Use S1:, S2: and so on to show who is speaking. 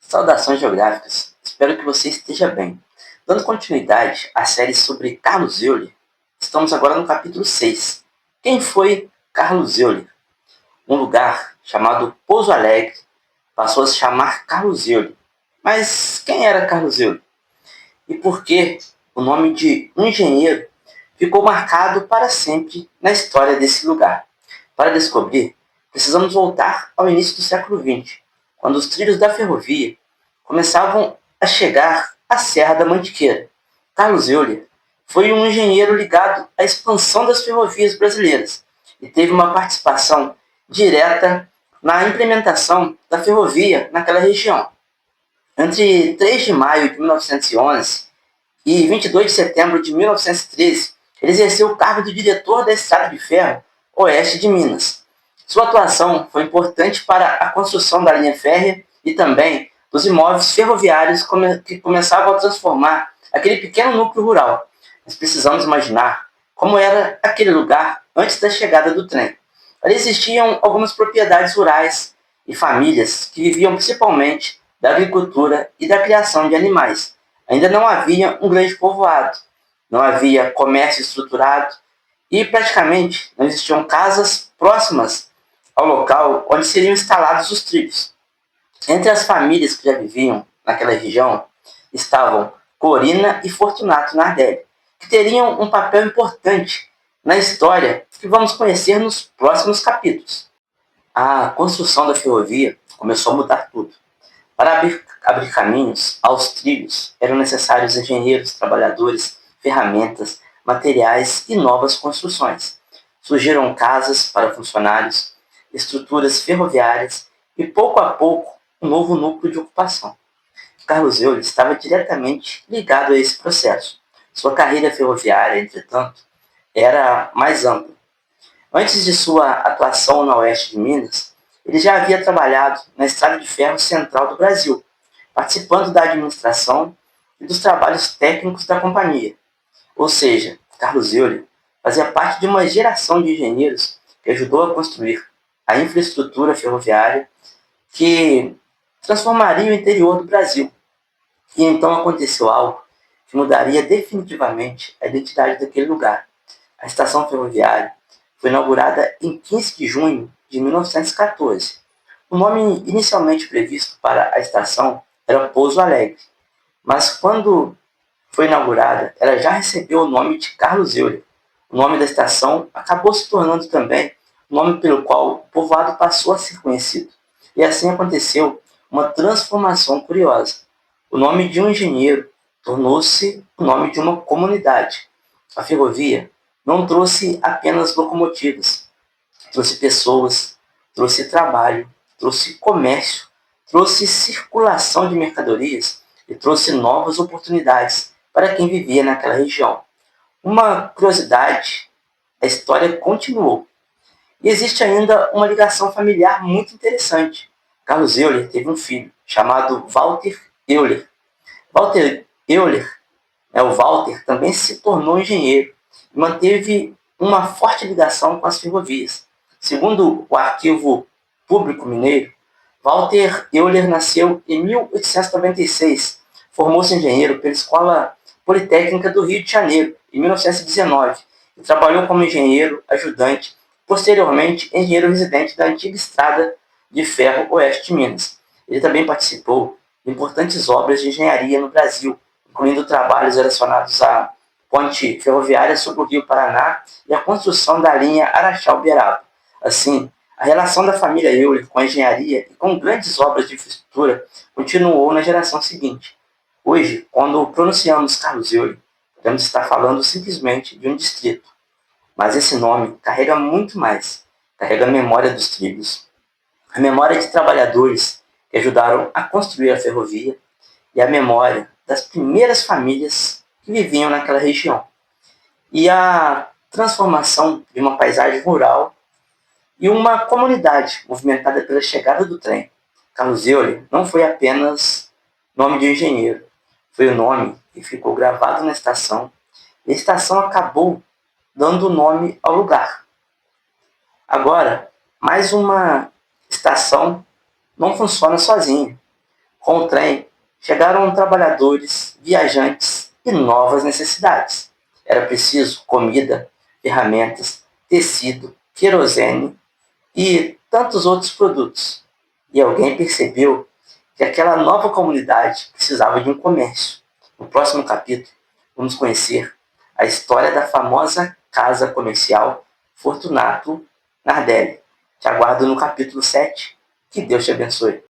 S1: Saudações geográficas, espero que você esteja bem. Dando continuidade à série sobre Carlos Euler, estamos agora no capítulo 6. Quem foi Carlos Euler? Um lugar chamado Pouso Alegre passou a se chamar Carlos Euler. Mas quem era Carlos Euler? E por que o nome de um engenheiro ficou marcado para sempre na história desse lugar? Para descobrir, precisamos voltar ao início do século XX, quando os trilhos da ferrovia começavam a chegar à Serra da Mantiqueira. Carlos Euler foi um engenheiro ligado à expansão das ferrovias brasileiras e teve uma participação direta na implementação da ferrovia naquela região. Entre 3 de maio de 1911 e 22 de setembro de 1913, ele exerceu o cargo de diretor da Estrada de Ferro Oeste de Minas. Sua atuação foi importante para a construção da linha férrea e também dos imóveis ferroviários que começavam a transformar aquele pequeno núcleo rural. Nós precisamos imaginar como era aquele lugar antes da chegada do trem. Ali existiam algumas propriedades rurais e famílias que viviam principalmente da agricultura e da criação de animais. Ainda não havia um grande povoado, não havia comércio estruturado e praticamente não existiam casas próximas ao local onde seriam instalados os trilhos. Entre as famílias que já viviam naquela região estavam Corina e Fortunato Nardelli, que teriam um papel importante na história que vamos conhecer nos próximos capítulos. A construção da ferrovia começou a mudar tudo. Para abrir caminhos aos trilhos, eram necessários engenheiros, trabalhadores, ferramentas, materiais e novas construções. Surgiram casas para funcionários, estruturas ferroviárias e, pouco a pouco, um novo núcleo de ocupação. Carlos Euler estava diretamente ligado a esse processo. Sua carreira ferroviária, entretanto, era mais ampla. Antes de sua atuação no oeste de Minas, ele já havia trabalhado na Estrada de Ferro Central do Brasil, participando da administração e dos trabalhos técnicos da companhia. Ou seja, Carlos Euler fazia parte de uma geração de engenheiros que ajudou a construir a infraestrutura ferroviária que transformaria o interior do Brasil. E então aconteceu algo que mudaria definitivamente a identidade daquele lugar. A estação ferroviária foi inaugurada em 15 de junho de 1914. O nome inicialmente previsto para a estação era Pouso Alegre, mas quando foi inaugurada, ela já recebeu o nome de Carlos Euler. O nome da estação acabou se tornando também o nome pelo qual o povoado passou a ser conhecido. E assim aconteceu uma transformação curiosa. O nome de um engenheiro tornou-se o nome de uma comunidade. A ferrovia não trouxe apenas locomotivas, trouxe pessoas, trouxe trabalho, trouxe comércio, trouxe circulação de mercadorias e trouxe novas oportunidades para quem vivia naquela região. Uma curiosidade, a história continuou. E existe ainda uma ligação familiar muito interessante. Carlos Euler teve um filho chamado Walter Euler. Walter Euler, o Walter, também se tornou engenheiro e manteve uma forte ligação com as ferrovias. Segundo o Arquivo Público Mineiro, Walter Euler nasceu em 1896, formou-se engenheiro pela Escola Politécnica do Rio de Janeiro, em 1919, e trabalhou como engenheiro ajudante, posteriormente engenheiro residente da antiga Estrada de Ferro Oeste de Minas. Ele também participou de importantes obras de engenharia no Brasil, incluindo trabalhos relacionados à ponte ferroviária sobre o Rio Paraná e a construção da linha Araxá-Uberaba. Assim, a relação da família Euler com a engenharia e com grandes obras de infraestrutura continuou na geração seguinte. Hoje, quando pronunciamos Carlos Euler, podemos estar falando simplesmente de um distrito. Mas esse nome carrega muito mais. Carrega a memória dos trilhos, a memória de trabalhadores que ajudaram a construir a ferrovia e a memória das primeiras famílias que viviam naquela região. E a transformação de uma paisagem rural e uma comunidade movimentada pela chegada do trem. Carlos Euler não foi apenas nome de um engenheiro, foi o nome que ficou gravado na estação, e a estação acabou dando nome ao lugar. Agora, mais uma estação não funciona sozinha. Com o trem, chegaram trabalhadores, viajantes e novas necessidades. Era preciso comida, ferramentas, tecido, querosene e tantos outros produtos. E alguém percebeu que aquela nova comunidade precisava de um comércio. No próximo capítulo, vamos conhecer a história da famosa casa comercial Fortunato Nardelli. Te aguardo no capítulo 7. Que Deus te abençoe.